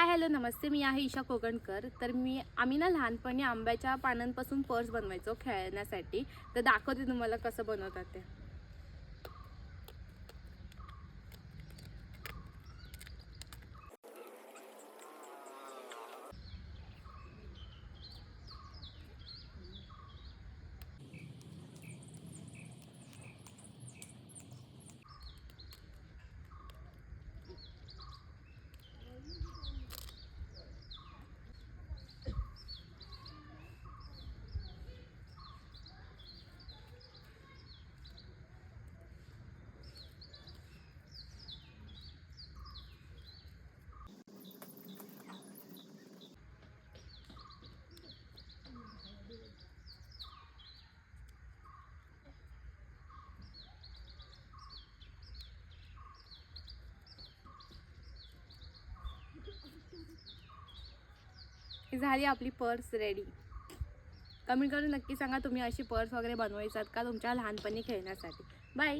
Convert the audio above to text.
Hi hello नमस्ते, मी आहे ईशा कोकणकर. तर आम्ही ना लहानपणी आंब्याच्या पानांपासून पर्स बनवायचो खेळण्यासाठी. तर दाखवते तुम्हाला कसं बनवतात ते. ही झाली आपली पर्स रेडी. कमेंट करून नक्की सांगा तुम्ही अशी पर्स वगैरे बनवायचात का तुमच्या लहानपणी खेळण्यासाठी. बाय.